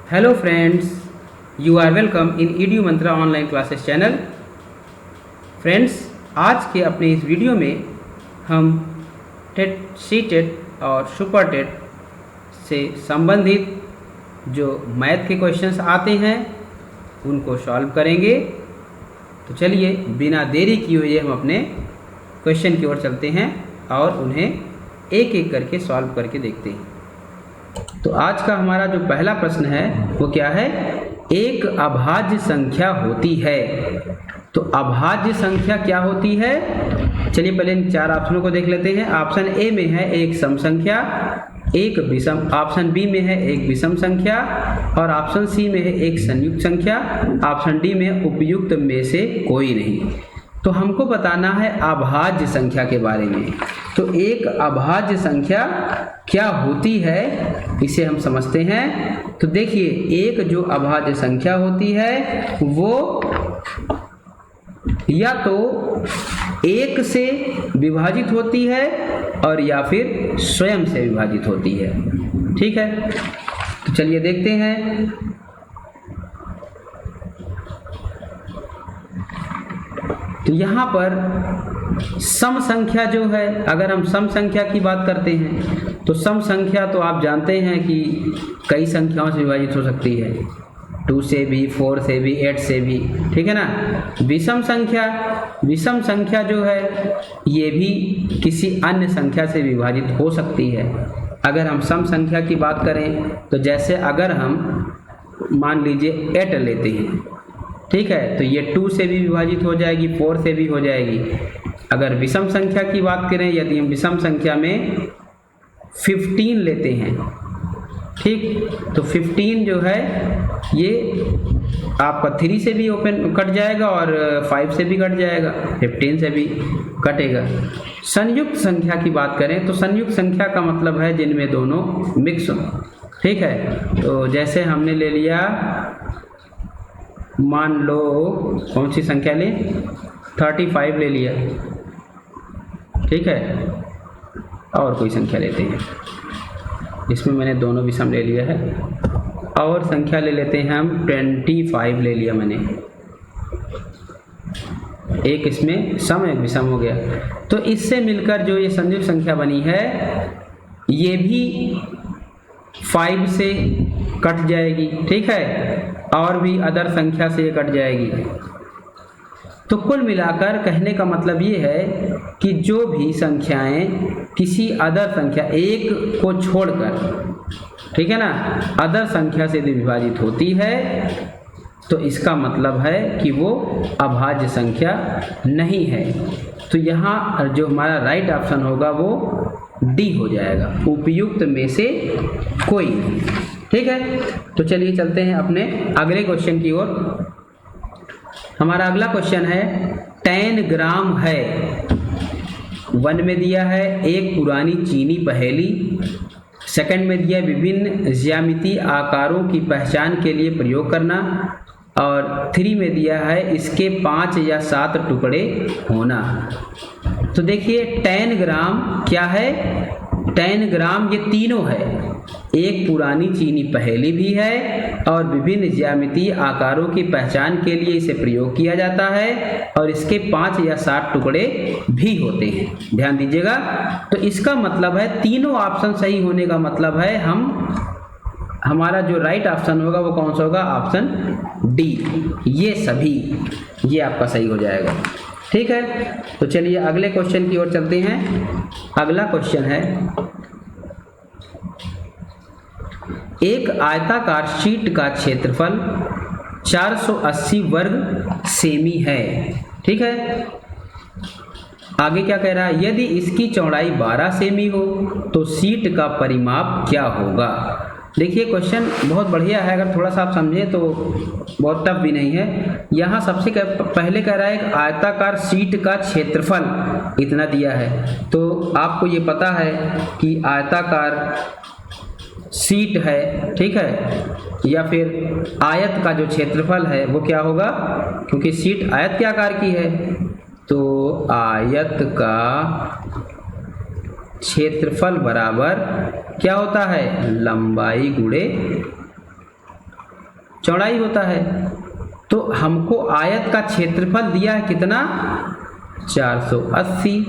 Hello friends, you are welcome in EDU Mantra online classes channel. Friends, आज के अपने इस वीडियो में हम टेट, सी टेट और सुपर टेट से संबंधित जो मैथ के क्वेश्चंस आते हैं उनको सॉल्व करेंगे। तो चलिए बिना देरी किए हुए हम अपने क्वेश्चन की ओर चलते हैं और उन्हें एक एक करके सॉल्व करके देखते हैं। तो आज का हमारा जो पहला प्रश्न है वो क्या है? एक अभाज्य संख्या होती है। तो अभाज्य संख्या क्या होती है? चलिए पहले इन चार ऑप्शनों को देख लेते हैं। ऑप्शन ए में है एक सम संख्या, एक विषम, ऑप्शन बी में है एक विषम संख्या और ऑप्शन सी में है एक संयुक्त संख्या, ऑप्शन डी में उपयुक्त में से कोई नहीं। तो हमको बताना है अभाज्य संख्या के बारे में। तो एक अभाज्य संख्या क्या होती है इसे हम समझते हैं। तो देखिए, एक जो अभाज्य संख्या होती है वो या तो एक से विभाजित होती है और या फिर स्वयं से विभाजित होती है। ठीक है, तो चलिए देखते हैं। तो यहाँ पर सम संख्या जो है, अगर हम सम संख्या की बात करते हैं तो सम संख्या तो आप जानते हैं कि कई संख्याओं से विभाजित हो सकती है, 2 से भी, 4 से भी, 8 से भी। ठीक है ना। विषम संख्या जो है ये भी किसी अन्य संख्या से विभाजित हो सकती है। अगर हम सम संख्या की बात करें तो जैसे अगर हम मान लीजिए 8 लेते हैं, ठीक है, तो ये 2 से भी विभाजित हो जाएगी, 4 से भी हो जाएगी। अगर विषम संख्या की बात करें, यदि हम विषम संख्या में 15 लेते हैं, ठीक, तो 15 जो है ये आपका 3 से भी ओपन कट जाएगा और 5 से भी कट जाएगा, 15 से भी कटेगा। संयुक्त संख्या की बात करें तो संयुक्त संख्या का मतलब है जिनमें दोनों मिक्स हो। ठीक है, तो जैसे हमने ले लिया, मान लो कौन सी संख्या लें, 35 ले लिया, ठीक है, और कोई संख्या लेते हैं, इसमें मैंने दोनों विषम ले लिया है, और संख्या ले लेते हैं हम 25 ले लिया मैंने, एक इसमें सम एक विषम हो गया। तो इससे मिलकर जो ये संयुक्त संख्या बनी है ये भी 5 से कट जाएगी, ठीक है, और भी अदर संख्या से ये कट जाएगी। तो कुल मिलाकर कहने का मतलब ये है कि जो भी संख्याएं किसी अदर संख्या एक को छोड़कर, ठीक है ना, अदर संख्या से विभाजित होती है तो इसका मतलब है कि वो अभाज्य संख्या नहीं है। तो यहाँ जो हमारा राइट ऑप्शन होगा वो डी हो जाएगा, उपयुक्त में से कोई। ठीक है, तो चलिए चलते हैं अपने अगले क्वेश्चन की ओर। हमारा अगला क्वेश्चन है 10 ग्राम है। 1 में दिया है एक पुरानी चीनी पहेली, सेकंड में दिया विभिन्न ज्यामितीय आकारों की पहचान के लिए प्रयोग करना, और 3 में दिया है इसके 5 या 7 टुकड़े होना। तो देखिए 10 ग्राम क्या है? 10 ग्राम ये तीनों है, एक पुरानी चीनी पहेली भी है और विभिन्न ज्यामितीय आकारों की पहचान के लिए इसे प्रयोग किया जाता है, और इसके 5 या 7 टुकड़े भी होते हैं। ध्यान दीजिएगा, तो इसका मतलब है तीनों ऑप्शन सही होने का मतलब है हमारा जो राइट ऑप्शन होगा वो कौन सा होगा? ऑप्शन डी, ये सभी, ये आपका सही हो जाएगा। ठीक है, तो चलिए अगले क्वेश्चन की ओर चलते हैं। अगला क्वेश्चन है, एक आयताकार शीट का क्षेत्रफल 480 वर्ग सेमी है। ठीक है, आगे क्या कह रहा है? यदि इसकी चौड़ाई 12 सेमी हो तो शीट का परिमाप क्या होगा? देखिए क्वेश्चन बहुत बढ़िया है, अगर थोड़ा सा आप समझें तो बहुत टफ भी नहीं है। यहाँ सबसे पहले कह रहा है एक आयताकार शीट का क्षेत्रफल इतना दिया है, तो आपको ये पता है कि आयताकार शीट है, ठीक है, या फिर आयत का जो क्षेत्रफल है वो क्या होगा, क्योंकि शीट आयत के आकार की है, तो आयत का क्षेत्रफल बराबर क्या होता है? लंबाई गुणे चौड़ाई होता है। तो हमको आयत का क्षेत्रफल दिया है कितना, 480,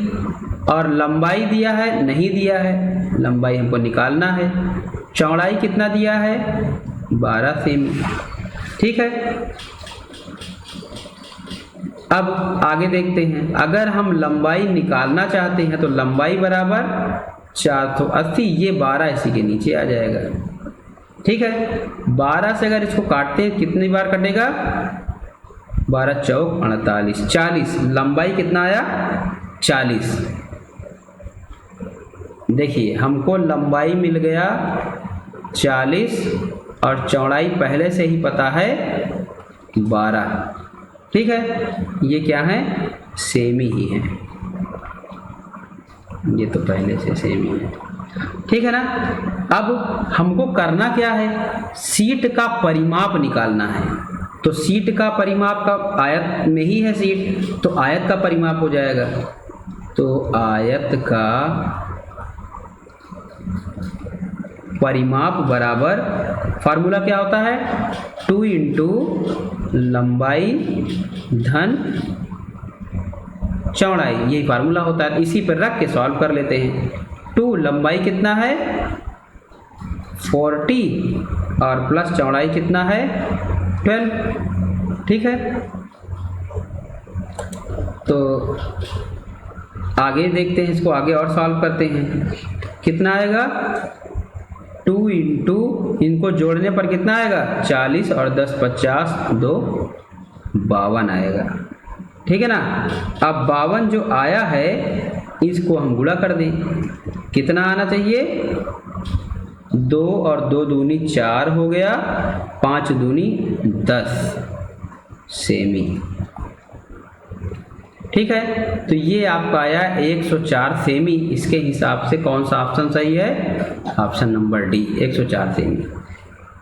और लंबाई दिया है, नहीं दिया है, लंबाई हमको निकालना है। चौड़ाई कितना दिया है, 12 सेमी। ठीक है, अब आगे देखते हैं। अगर हम लंबाई निकालना चाहते हैं तो लंबाई बराबर 480, ये 12 इसी के नीचे आ जाएगा। ठीक है, 12 से अगर इसको काटते हैं कितनी बार कटेगा, 12 चौक 48, 40। लंबाई कितना आया, 40। देखिए हमको लंबाई मिल गया 40 और चौड़ाई पहले से ही पता है 12। ठीक है, ये क्या है, सेमी ही है, ये तो पहले से सेमी है। ठीक है ना। अब हमको करना क्या है, सीट का परिमाप निकालना है। तो सीट का परिमाप का, आयत में ही है सीट, तो आयत का परिमाप हो जाएगा। तो आयत का परिमाप बराबर, फार्मूला क्या होता है, 2 इंटू लंबाई धन चौड़ाई, यही फार्मूला होता है। इसी पर रख के सॉल्व कर लेते हैं। 2 लंबाई कितना है 40 और प्लस चौड़ाई कितना है 12। ठीक है, तो आगे देखते हैं, इसको आगे और सॉल्व करते हैं। कितना आएगा, 2 इंटू, इनको जोड़ने पर कितना आएगा, 40 और 10 50, 2 52 आएगा। ठीक है ना। अब 52 जो आया है इसको हम गुणा कर दें, कितना आना चाहिए, 2 और 2 दूनी 4 हो गया, 5 दूनी 10 सेमी। ठीक है, तो ये आपका आया 104 सेमी। इसके हिसाब से कौन सा ऑप्शन सही है, ऑप्शन नंबर डी, 104 सेमी।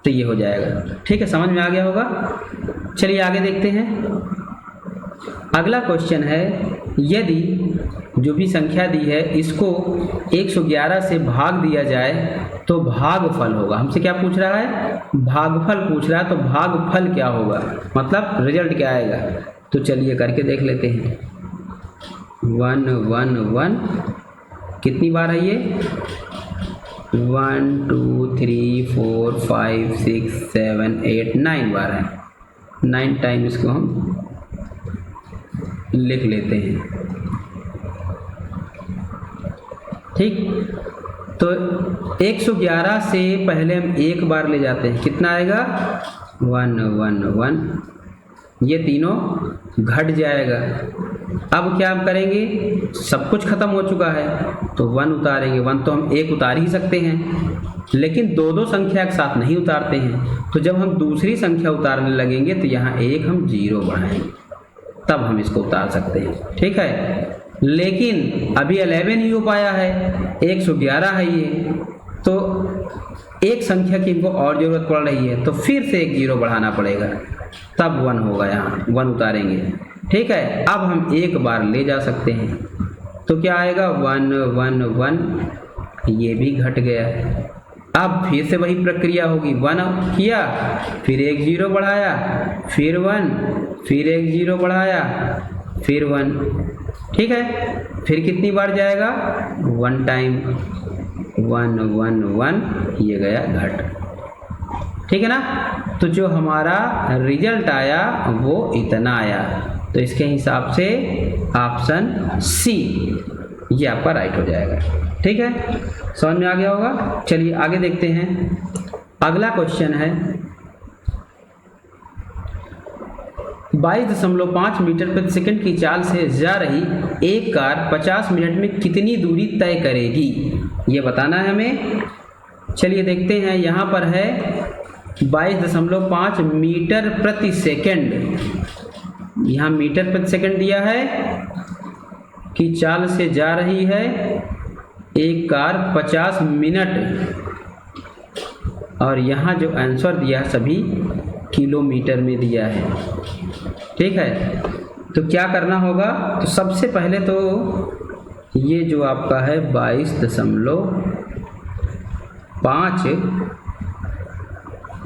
तो ये हो जाएगा। ठीक है, समझ में आ गया होगा। चलिए आगे देखते हैं। अगला क्वेश्चन है, यदि जो भी संख्या दी है इसको 111 से भाग दिया जाए तो भागफल होगा। हमसे क्या पूछ रहा है, भागफल पूछ रहा है, तो भागफल क्या होगा, मतलब रिजल्ट क्या आएगा। तो चलिए करके देख लेते हैं। 1 1 1 कितनी बार है ये, 1 2 3 4 5 6 7 8 9 बार है। 9 टाइम इसको हम लिख लेते हैं। ठीक, तो 111 से पहले हम एक बार ले जाते हैं, कितना आएगा 1 1 1, ये तीनों घट जाएगा। अब क्या हम करेंगे, सब कुछ खत्म हो चुका है तो 1 उतारेंगे। 1 तो हम एक उतार ही सकते हैं, लेकिन दो संख्या एक साथ नहीं उतारते हैं। तो जब हम दूसरी संख्या उतारने लगेंगे तो यहाँ एक हम 0 बढ़ाएंगे, तब हम इसको उतार सकते हैं। ठीक है, लेकिन अभी 11 ही हो पाया है, 111 है ये, तो एक संख्या की हमको और ज़रूरत पड़ रही है, तो फिर से एक 0 बढ़ाना पड़ेगा, तब 1 होगा, यहाँ 1 उतारेंगे। ठीक है, अब हम एक बार ले जा सकते हैं, तो क्या आएगा 1 1 1, ये भी घट गया। अब फिर से वही प्रक्रिया होगी, 1 किया, फिर एक 0 बढ़ाया, फिर 1, फिर एक 0 बढ़ाया, फिर 1। ठीक है, फिर कितनी बार जाएगा, 1 टाइम, 1 1 1, ये गया घट। ठीक है ना। तो जो हमारा रिजल्ट आया वो इतना आया, तो इसके हिसाब से ऑप्शन सी ये आपका राइट हो जाएगा। ठीक है, समझ में आ गया होगा। चलिए आगे देखते हैं। अगला क्वेश्चन है, 22.5 मीटर प्रति सेकंड की चाल से जा रही एक कार 50 मिनट में कितनी दूरी तय करेगी, ये बताना है हमें। चलिए देखते हैं, यहाँ पर है 22.5 मीटर प्रति सेकंड, यहाँ मीटर प्रति सेकंड दिया है कि चाल से जा रही है एक कार 50 मिनट, और यहाँ जो आंसर दिया है सभी किलोमीटर में दिया है। ठीक है, तो क्या करना होगा, तो सबसे पहले तो ये जो आपका है 22.5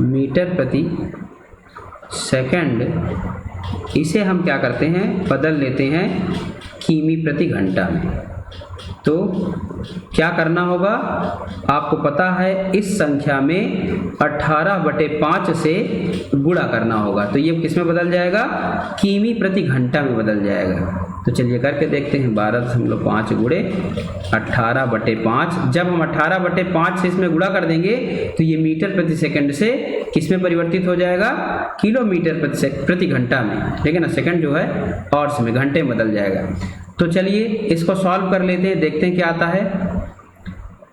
मीटर प्रति सेकंड, इसे हम क्या करते हैं, बदल लेते हैं किमी प्रति घंटा में। तो क्या करना होगा, आपको पता है इस संख्या में 18/5 से गुणा करना होगा, तो ये किस में बदल जाएगा, किमी प्रति घंटा में बदल जाएगा। तो चलिए करके देखते हैं। 12.5 गुणे 18/5, जब हम 18/5 से इसमें गुणा कर देंगे तो ये मीटर प्रति सेकंड से किस में परिवर्तित हो जाएगा, किलोमीटर प्रति घंटा में। ठीक है ना, सेकंड जो है और में घंटे में बदल जाएगा। तो चलिए इसको सॉल्व कर लेते हैं, देखते हैं क्या आता है।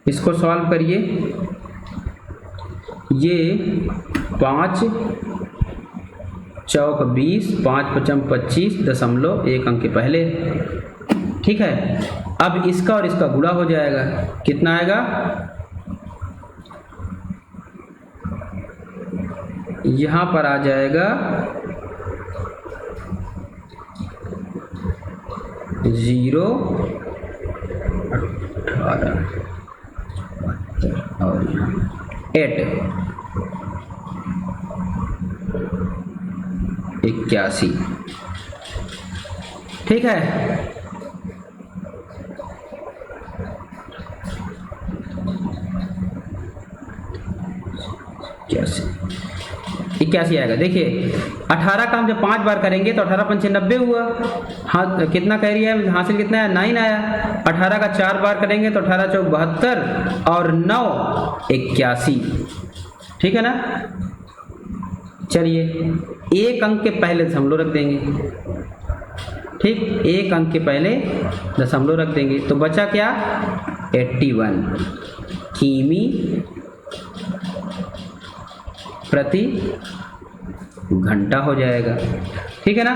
इसको सॉल्व करिए। ये 5 चौक 20, 5 पचम 25, 1 अंक के पहले। ठीक है, अब इसका और इसका गुणा हो जाएगा, कितना आएगा, यहां पर आ जाएगा 0, 18 और 8, 81। ठीक है, इक्यासी आएगा। देखिए 18 का हम जब 5 बार करेंगे तो 18 पंचे 90 हुआ। हाँ, कितना कह रही है, हासिल कितना है, 9 आया। 18 का 4 बार करेंगे तो 18 चौक 72 और 9 81। ठीक है ना। चलिए 1 अंक के पहले दशमलव रख देंगे। ठीक, 1 अंक के पहले दशमलव रख देंगे तो बचा क्या, 81 किमी प्रति घंटा हो जाएगा। ठीक है ना।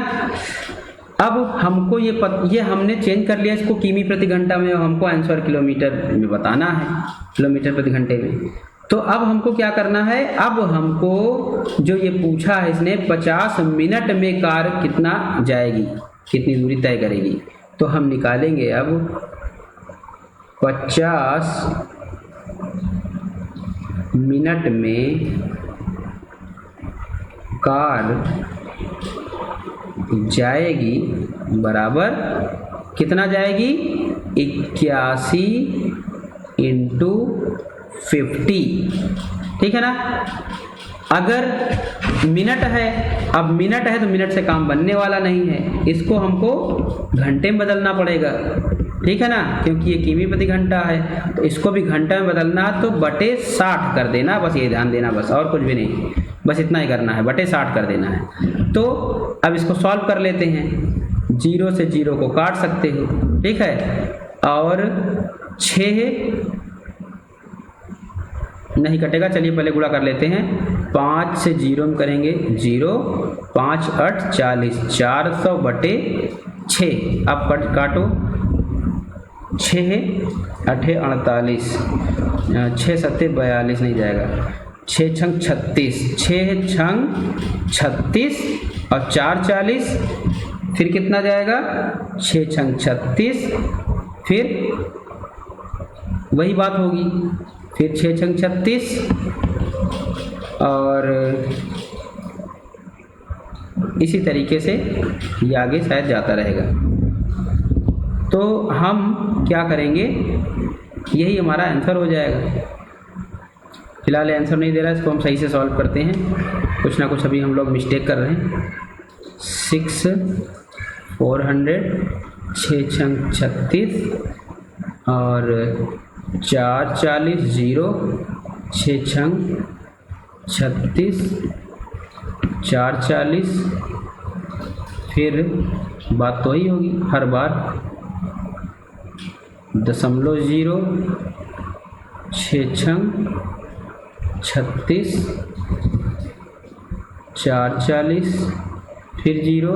अब हमको ये हमने चेंज कर लिया इसको किमी प्रति घंटा में, हमको आंसर किलोमीटर में बताना है, किलोमीटर प्रति घंटे में। तो अब हमको क्या करना है, अब हमको जो ये पूछा है इसने 50 मिनट में कार कितना जाएगी, कितनी दूरी तय करेगी। तो हम निकालेंगे अब 50 मिनट में कार जाएगी बराबर कितना जाएगी, 81 × 50। ठीक है ना। अगर मिनट है, अब मिनट है तो मिनट से काम बनने वाला नहीं है, इसको हमको घंटे में बदलना पड़ेगा। ठीक है ना, क्योंकि ये किमी प्रति घंटा है तो इसको भी घंटा में बदलना, तो बटे 60 कर देना, बस ये ध्यान देना, बस और कुछ भी नहीं, बस इतना ही करना है, बटे 60 कर देना है। तो अब इसको सॉल्व कर लेते हैं। 0 से 0 को काट सकते हो। ठीक है, और 6 नहीं कटेगा, चलिए पहले गुणा कर लेते हैं। 5 से 0 में करेंगे 0, 5 8 40, 400 बटे 6। अब काटो, 6 8 48, 6 7 42 नहीं जाएगा, 6 छंग 36, 6 छंग 36 और 4 40, फिर कितना जाएगा, 6 छंग 36, फिर वही बात होगी, फिर 6 छंग 36 और इसी तरीके से ये आगे शायद जाता रहेगा। तो हम क्या करेंगे, यही हमारा आंसर हो जाएगा। फिलहाल आंसर नहीं दे रहा है, इसको हम सही से सॉल्व करते हैं। कुछ ना कुछ अभी हम लोग मिस्टेक कर रहे हैं। 6 400, 6 छंग 36 और 4 40, 0, 6 छंग 36, 4 40, फिर बात तो ही होगी हर बार, 0.0, 6 छंग 36, 4 40, फिर 0,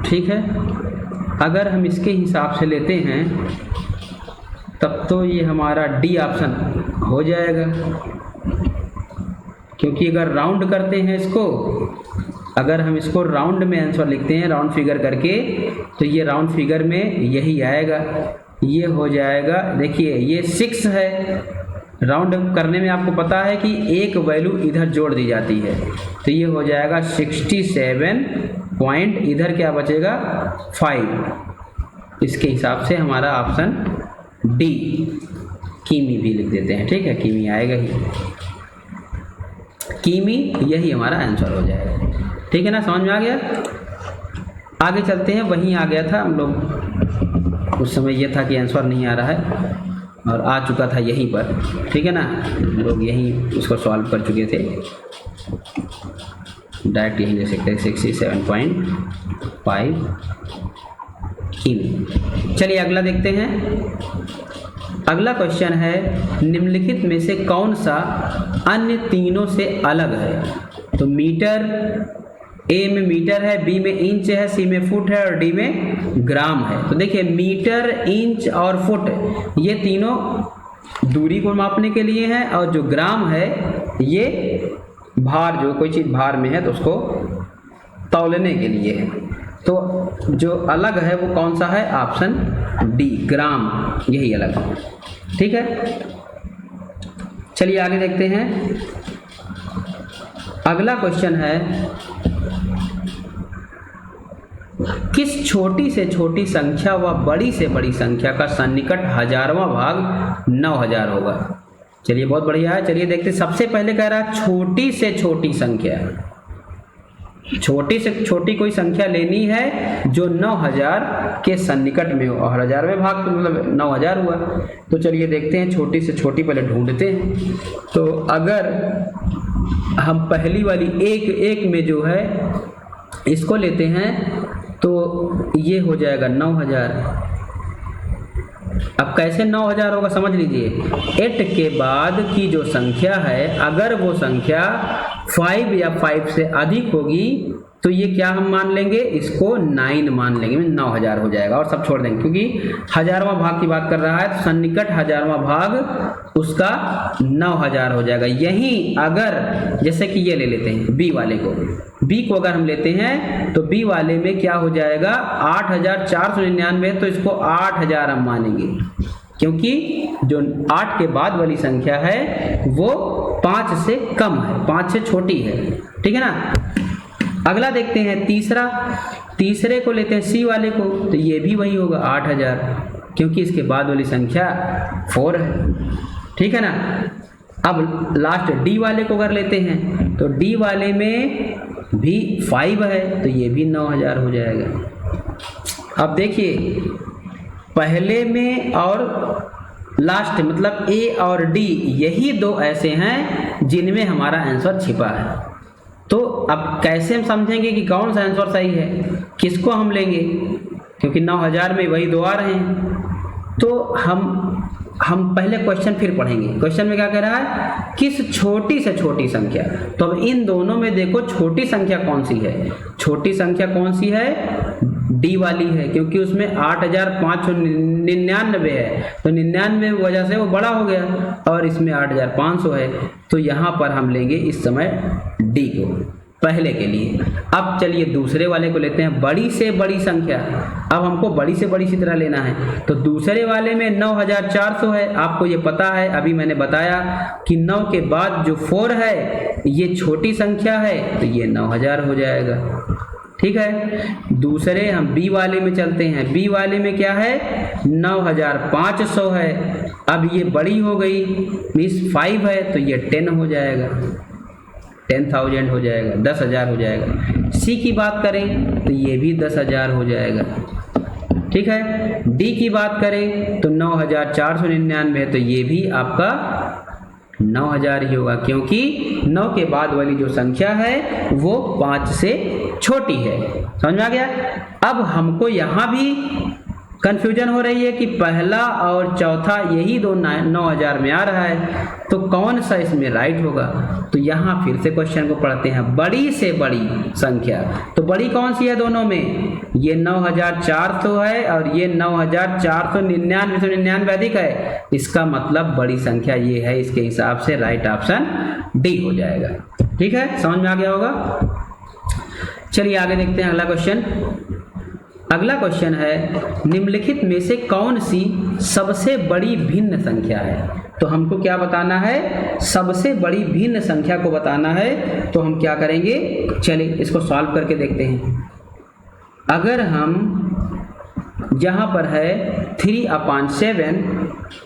ठीक है। अगर हम इसके हिसाब से लेते हैं तब तो ये हमारा डी ऑप्शन हो जाएगा, क्योंकि अगर राउंड करते हैं इसको, अगर हम इसको राउंड में आंसर लिखते हैं, राउंड फिगर करके, तो ये राउंड फिगर में यही आएगा, ये हो जाएगा, देखिए ये 6 है, राउंड करने में आपको पता है कि एक वैल्यू इधर जोड़ दी जाती है, तो ये हो जाएगा 67 पॉइंट, इधर क्या बचेगा 5। इसके हिसाब से हमारा ऑप्शन डी किमी भी लिख देते हैं, ठीक है, किमी आएगा ही, किमी यही हमारा आंसर हो जाएगा, ठीक है ना, समझ में आ गया। आगे चलते हैं, वहीं आ गया था हम लोग, उस समय ये था कि आंसर नहीं आ रहा है और आ चुका था यहीं पर, ठीक है ना, हम लोग यहीं उसको सॉल्व कर चुके थे, डायरेक्ट यहीं ले सकते हैं 67.5 किमी। चलिए अगला देखते हैं। अगला क्वेश्चन है, निम्नलिखित में से कौन सा अन्य तीनों से अलग है? तो मीटर, ए में मीटर है, बी में इंच है, सी में फुट है और डी में ग्राम है। तो देखिए मीटर, इंच और फुट ये तीनों दूरी को मापने के लिए हैं, और जो ग्राम है ये भार, जो कोई चीज़ भार में है तो उसको तौलने के लिए है। तो जो अलग है वो कौन सा है? ऑप्शन डी, ग्राम, यही अलग है, ठीक है। चलिए आगे देखते हैं। अगला क्वेश्चन है, किस छोटी से छोटी संख्या व बड़ी से बड़ी संख्या का सन्निकट हजारवां भाग 9000 होगा? चलिए बहुत बढ़िया है, चलिए देखते हैं। सबसे पहले कह रहा है छोटी से छोटी संख्या, छोटी से छोटी कोई संख्या लेनी है जो 9000 के सन्निकट में हो, और 1000वें भाग तो मतलब 9000 हुआ। तो चलिए देखते हैं, छोटी से छोटी पहले ढूंढते हैं। तो अगर हम पहली वाली एक में जो है इसको लेते हैं तो ये हो जाएगा 9000। अब कैसे 9000 होगा समझ लीजिए, 8 के बाद की जो संख्या है अगर वो संख्या 5 या 5 से अधिक होगी तो ये क्या हम मान लेंगे, इसको 9 मान लेंगे, 9000 हो जाएगा, और सब छोड़ देंगे क्योंकि हजारवां भाग की बात कर रहा है। तो सन्निकट हजारवां भाग उसका 9000 हो जाएगा। यहीं अगर जैसे कि ये ले लेते हैं बी वाले को, बी को अगर हम लेते हैं तो बी वाले में क्या हो जाएगा, 8499 तो इसको 8000 हम मानेंगे, क्योंकि जो 8 के बाद वाली संख्या है वो 5 से कम है, 5 से छोटी है, ठीक है ना। अगला देखते हैं तीसरे को लेते हैं सी वाले को, तो ये भी वही होगा 8000, क्योंकि इसके बाद वाली संख्या 4 है, ठीक है ना। अब लास्ट डी वाले को अगर लेते हैं तो डी वाले में भी 5 है, तो ये भी 9000 हो जाएगा। अब देखिए पहले में और लास्ट मतलब ए और डी, यही दो ऐसे हैं जिनमें हमारा आंसर छिपा है। तो अब कैसे हम समझेंगे कि कौन सा आंसर सही है, किसको हम लेंगे, क्योंकि 9000 में वही दो आ रहे हैं। तो हम पहले क्वेश्चन फिर पढ़ेंगे। क्वेश्चन में क्या कह रहा है, किस छोटी से छोटी संख्या। तो अब इन दोनों में देखो छोटी संख्या कौन सी है, छोटी संख्या कौन सी है, डी वाली है, क्योंकि उसमें 8599 है, तो 99 वजह से वो बड़ा हो गया, और इसमें 8500 है, तो यहाँ पर हम लेंगे इस समय डी को पहले के लिए। अब चलिए दूसरे वाले को लेते हैं, बड़ी से बड़ी संख्या। अब हमको बड़ी से बड़ी सी तरह लेना है, तो दूसरे वाले में 9400 है, आपको ये पता है, अभी मैंने बताया कि 9 के बाद जो 4 है ये छोटी संख्या है, तो ये 9000 हो जाएगा, ठीक है। दूसरे हम बी वाले में चलते हैं, बी वाले में क्या है, 9500 है, अब ये बड़ी हो गई, मीन्स 5 है, तो ये 10 हो जाएगा, 10,000 हो जाएगा, 10,000 हो जाएगा। सी की बात करें तो ये भी 10,000 हो जाएगा, ठीक है। डी की बात करें तो 9499 है, तो ये भी आपका 9000 ही होगा, क्योंकि 9 के बाद वाली जो संख्या है वो 5 से छोटी है। समझ में आ गया। अब हमको यहाँ भी कंफ्यूजन हो रही है कि पहला और चौथा यही दो 9000 में आ रहा है, तो कौन सा इसमें राइट होगा। तो यहाँ फिर से क्वेश्चन को पढ़ते हैं, बड़ी से बड़ी संख्या, तो बड़ी कौन सी है दोनों में, ये 9400 है और ये 9499 अधिक है, इसका मतलब बड़ी संख्या ये है, इसके हिसाब से राइट ऑप्शन डी हो जाएगा, ठीक है। समझ में आ गया होगा। चलिए आगे देखते हैं अगला क्वेश्चन। अगला क्वेश्चन है, निम्नलिखित में से कौन सी सबसे बड़ी भिन्न संख्या है? तो हमको क्या बताना है? सबसे बड़ी भिन्न संख्या को बताना है। तो हम क्या करेंगे, चलिए इसको सॉल्व करके देखते हैं। अगर हम जहाँ पर है 3/7,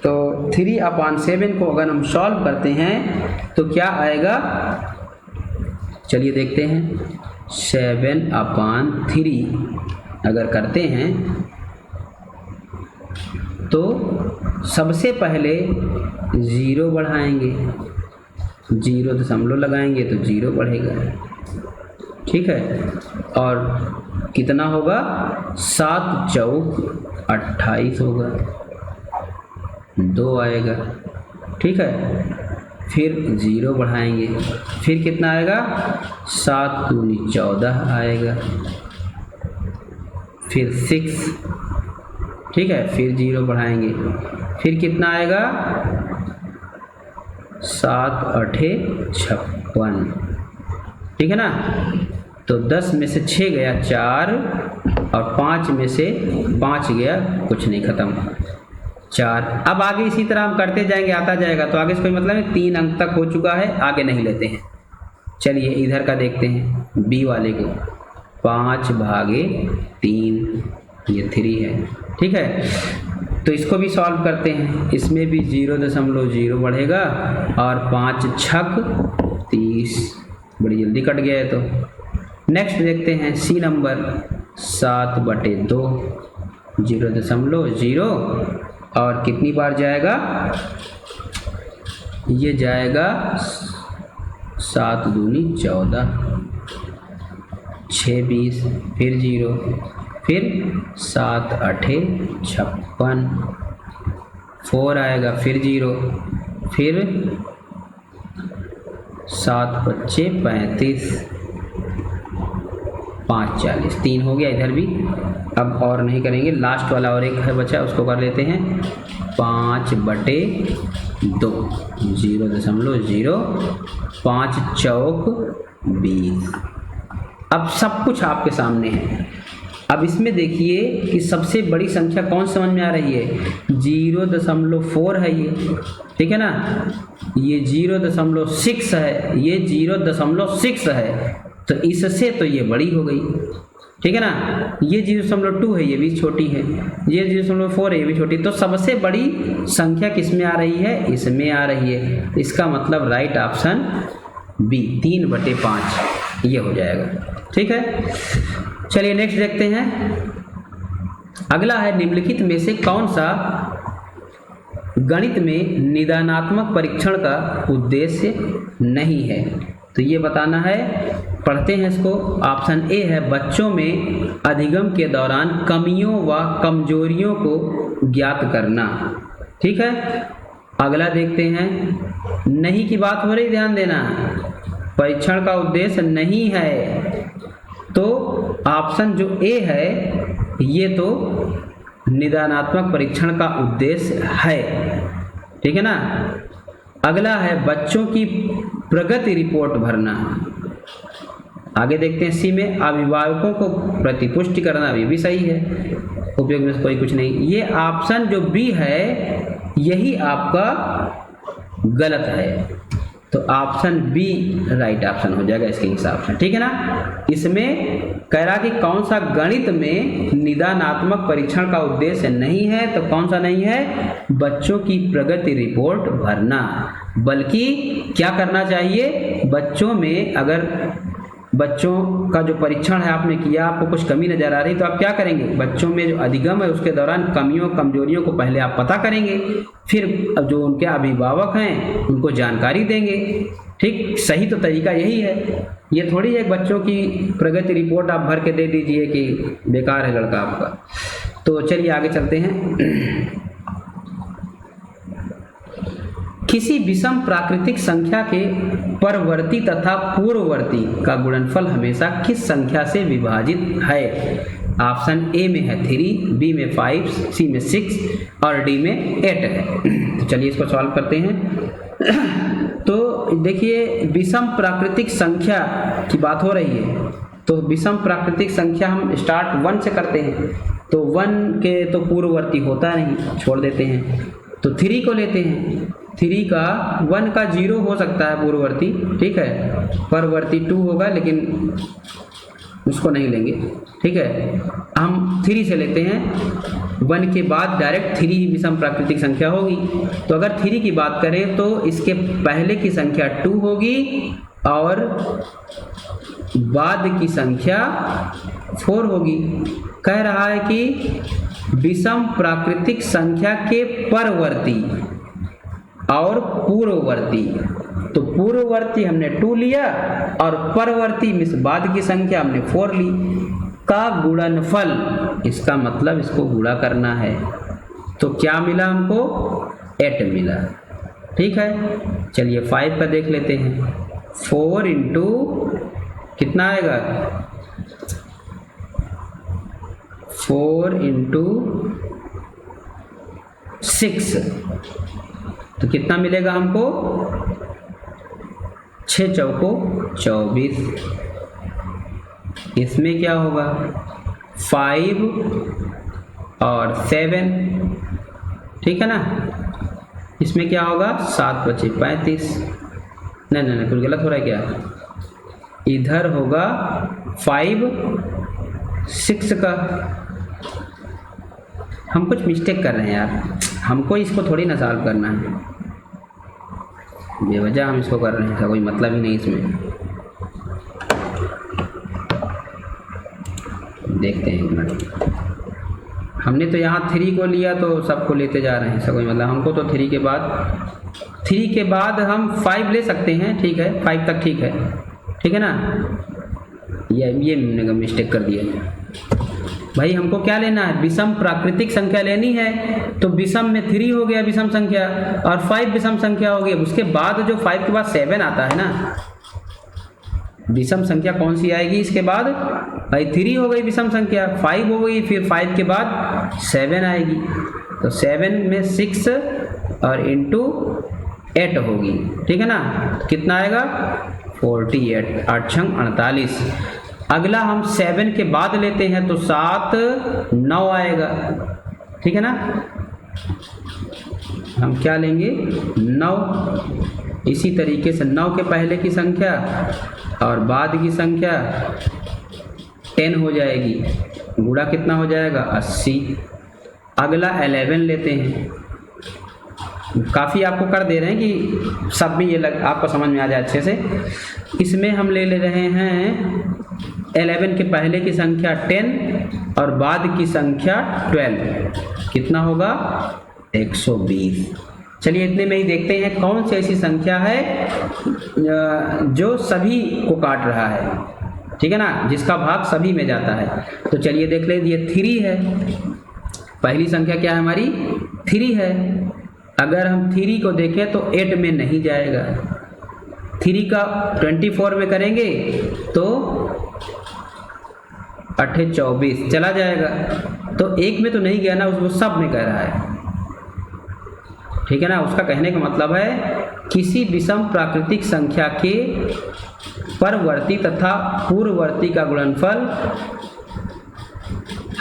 तो 3/7 को अगर हम सॉल्व करते हैं तो क्या आएगा, चलिए देखते हैं। 7/3 अगर करते हैं तो सबसे पहले 0 बढ़ाएंगे, 0 दशमलव लगाएंगे तो 0 बढ़ेगा, ठीक है। और कितना होगा, 7 चौक 28 होगा, 2 आएगा, ठीक है। फिर 0 बढ़ाएंगे, फिर कितना आएगा, 7 दूनी 14 आएगा, फिर 6, ठीक है। फिर 0 बढ़ाएंगे, फिर कितना आएगा, 7 8 56, ठीक है ना। तो 10 में से 6 गया 4, और 5 में से 5 गया कुछ नहीं, खत्म 4। अब आगे इसी तरह हम करते जाएंगे, आता जाएगा। तो आगे से कोई मतलब है, 3 अंक तक हो चुका है, आगे नहीं लेते हैं। चलिए इधर का देखते हैं, बी वाले को। 5/3, ये 3 है, ठीक है। तो इसको भी सॉल्व करते हैं। इसमें भी 0.0 बढ़ेगा, और 5 छक 30, बड़ी जल्दी कट गया है। तो नेक्स्ट देखते हैं, सी नंबर 7/2, 0.0, और कितनी बार जाएगा, ये जाएगा 7 दूनी 14, 6 20, फिर 0, फिर 7 8 56, 4 आएगा, फिर 0, फिर 7 5 35, 5 40, 3 हो गया इधर भी। अब और नहीं करेंगे, लास्ट वाला और एक है बचा, उसको कर लेते हैं। 5/2, 0.0, 5 चौक 20। अब सब कुछ आपके सामने है। अब इसमें देखिए कि सबसे बड़ी संख्या कौन समझ में आ रही है, 0.4 है ये, ठीक है ना। ये 0.6 है, ये 0.6 है, तो इससे तो ये बड़ी हो गई, ठीक है ना। ये 0.2 है, ये भी छोटी है, ये 0.4 है, ये भी छोटी। तो सबसे बड़ी संख्या किस में आ रही है, इसमें आ रही है। इसका मतलब राइट ऑप्शन बी, 3/5 ये हो जाएगा, ठीक है। चलिए नेक्स्ट देखते हैं। अगला है, निम्नलिखित में से कौन सा गणित में निदानात्मक परीक्षण का उद्देश्य नहीं है? तो ये बताना है, पढ़ते हैं इसको। ऑप्शन ए है, बच्चों में अधिगम के दौरान कमियों व कमजोरियों को ज्ञात करना, ठीक है। अगला देखते हैं, नहीं की बात हो रही, ध्यान देना, परीक्षण का उद्देश्य नहीं है। तो ऑप्शन जो ए है, ये तो निदानात्मक परीक्षण का उद्देश्य है, ठीक है ना। अगला है, बच्चों की प्रगति रिपोर्ट भरना। आगे देखते हैं, सी में अभिभावकों को प्रतिपुष्टि करना, भी सही है, उपयोग में कोई कुछ नहीं। ये ऑप्शन जो बी है, यही आपका गलत है। तो ऑप्शन बी राइट ऑप्शन हो जाएगा इसके हिसाब से, ठीक है ना। इसमें कह रहा कि कौन सा गणित में निदानात्मक परीक्षण का उद्देश्य नहीं है, तो कौन सा नहीं है, बच्चों की प्रगति रिपोर्ट भरना। बल्कि क्या करना चाहिए, बच्चों में अगर बच्चों का जो परीक्षण है आपने किया, आपको कुछ कमी नजर आ रही, तो आप क्या करेंगे, बच्चों में जो अधिगम है उसके दौरान कमियों कमजोरियों को पहले आप पता करेंगे, फिर जो उनके अभिभावक हैं उनको जानकारी देंगे, ठीक। सही तो तरीका यही है। ये थोड़ी है बच्चों की प्रगति रिपोर्ट आप भर के दे दीजिए कि बेकार है लड़का आपका। तो चलिए आगे चलते हैं। किसी विषम प्राकृतिक संख्या के परवर्ती तथा पूर्ववर्ती का गुणनफल हमेशा किस संख्या से विभाजित है? ऑप्शन ए में है 3, बी में 5, सी में 6 और डी में 8 है। तो चलिए इसको सॉल्व करते हैं। तो देखिए, विषम प्राकृतिक संख्या की बात हो रही है, तो विषम प्राकृतिक संख्या हम स्टार्ट 1 से करते हैं, तो 1 के तो पूर्ववर्ती होता नहीं, छोड़ देते हैं। तो 3 को लेते हैं, 3 का 1 का 0 हो सकता है पूर्ववर्ती, ठीक है, परवर्ती 2 होगा, लेकिन उसको नहीं लेंगे, ठीक है। हम 3 से लेते हैं, 1 के बाद डायरेक्ट 3 ही विषम प्राकृतिक संख्या होगी। तो अगर 3 की बात करें तो इसके पहले की संख्या 2 होगी और बाद की संख्या 4 होगी। कह रहा है कि विषम प्राकृतिक संख्या के परवर्ती और पूर्ववर्ती, तो पूर्ववर्ती हमने 2 लिया और परवर्ती मिस बाद की संख्या हमने 4 ली, का गुणनफल, इसका मतलब इसको गुणा करना है। तो क्या मिला हमको? 8 मिला, ठीक है। चलिए 5 का देख लेते हैं। 4 इंटू कितना आएगा? 4 इंटू 6, तो कितना मिलेगा हमको? 6 चौको 24। इसमें क्या होगा? 5 और 7, ठीक है ना। इसमें क्या होगा? 7 बचे 35। नहीं, कुछ गलत हो रहा है क्या? इधर होगा 5 6 का। हम कुछ मिस्टेक कर रहे हैं यार, हमको इसको थोड़ी ना सॉल्व करना है, बेवजह हम इसको कर रहे हैं, कोई मतलब ही नहीं इसमें। देखते हैं एक मिनट। हमने तो यहाँ 3 को लिया तो सबको लेते जा रहे हैं, ऐसा कोई मतलब। हमको तो 3 के बाद हम 5 ले सकते हैं, ठीक है, 5 तक ठीक है ना। ये मैंने मिस्टेक कर दिया भाई। हमको क्या लेना है? विषम प्राकृतिक संख्या लेनी है, तो विषम में 3 हो गया विषम संख्या और 5 विषम संख्या हो गई। उसके बाद जो 5 के बाद 7 आता है ना, विषम संख्या कौन सी आएगी इसके बाद? भाई 3 हो गई विषम संख्या, 5 हो गई, फिर 5 के बाद 7 आएगी। तो 7 में 6 और इंटू 8 होगी, ठीक है ना। कितना आएगा? 48, 8 छंग 48। अगला हम 7 के बाद लेते हैं तो 7 9 आएगा, ठीक है ना। हम क्या लेंगे? 9। इसी तरीके से 9 के पहले की संख्या और बाद की संख्या 10 हो जाएगी, गुणा कितना हो जाएगा? 80। अगला 11 लेते हैं, काफ़ी आपको कर दे रहे हैं कि सब भी ये आपको समझ में आ जाए अच्छे से। इसमें हम ले रहे हैं 11 के पहले की संख्या 10 और बाद की संख्या 12, कितना होगा? 120। चलिए इतने में ही देखते हैं कौन सी ऐसी संख्या है जो सभी को काट रहा है, ठीक है ना, जिसका भाग सभी में जाता है। तो चलिए देख लें, ये 3 है, पहली संख्या क्या है हमारी? 3 है। अगर हम 3 को देखें तो 8 में नहीं जाएगा, 3 का 24 में करेंगे तो 8 24 चला जाएगा, तो 1 में तो नहीं गया ना, उसको सब में कह रहा है, ठीक है ना। उसका कहने का मतलब है किसी विषम प्राकृतिक संख्या के परवर्ती तथा पूर्ववर्ती का गुणनफल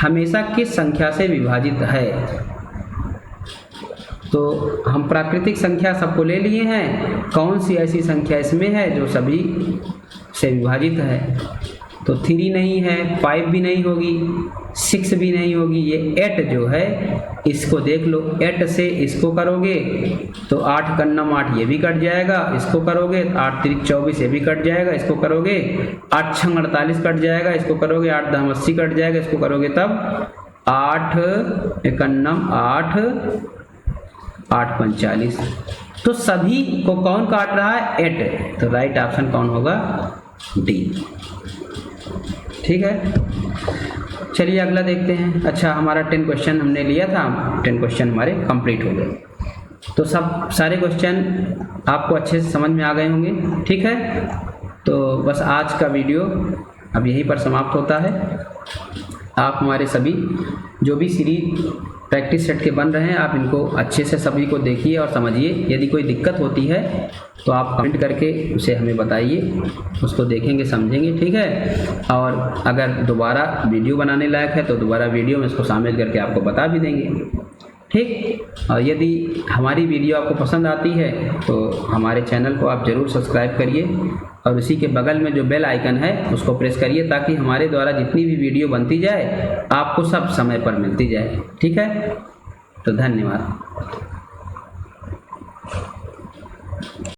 हमेशा किस संख्या से विभाजित है। तो हम प्राकृतिक संख्या सबको ले लिए हैं, कौन सी ऐसी संख्या इसमें है जो सभी से विभाजित है। तो 3 नहीं है, 5 भी नहीं होगी, 6 भी नहीं होगी, ये 8 जो है इसको देख लो। 8 से इसको करोगे तो 8 कन्नम 8 ये भी कट जाएगा, इसको करोगे 8 3 24 ये भी कट जाएगा, इसको करोगे 8 6 48 कट जाएगा, इसको करोगे 8 10 80 कट जाएगा, इसको करोगे तब 8 कन्नम 8 8 45। तो सभी को कौन काट रहा है? 8। तो राइट ऑप्शन कौन होगा? डी, ठीक है। चलिए अगला देखते हैं। अच्छा, हमारा 10 क्वेश्चन हमने लिया था, 10 क्वेश्चन हमारे कंप्लीट हो गए। तो सब सारे क्वेश्चन आपको अच्छे से समझ में आ गए होंगे, ठीक है। तो बस आज का वीडियो अब यहीं पर समाप्त होता है। आप हमारे सभी जो भी सीरीज प्रैक्टिस सेट के बन रहे हैं, आप इनको अच्छे से सभी को देखिए और समझिए। यदि कोई दिक्कत होती है तो आप कमेंट करके उसे हमें बताइए, उसको देखेंगे समझेंगे, ठीक है। और अगर दोबारा वीडियो बनाने लायक है तो दोबारा वीडियो में इसको शामिल करके आपको बता भी देंगे, ठीक। और यदि हमारी वीडियो आपको पसंद आती है तो हमारे चैनल को आप ज़रूर सब्सक्राइब करिए और उसी के बगल में जो बेल आइकन है उसको प्रेस करिए, ताकि हमारे द्वारा जितनी भी वीडियो बनती जाए आपको सब समय पर मिलती जाए, ठीक है। तो धन्यवाद।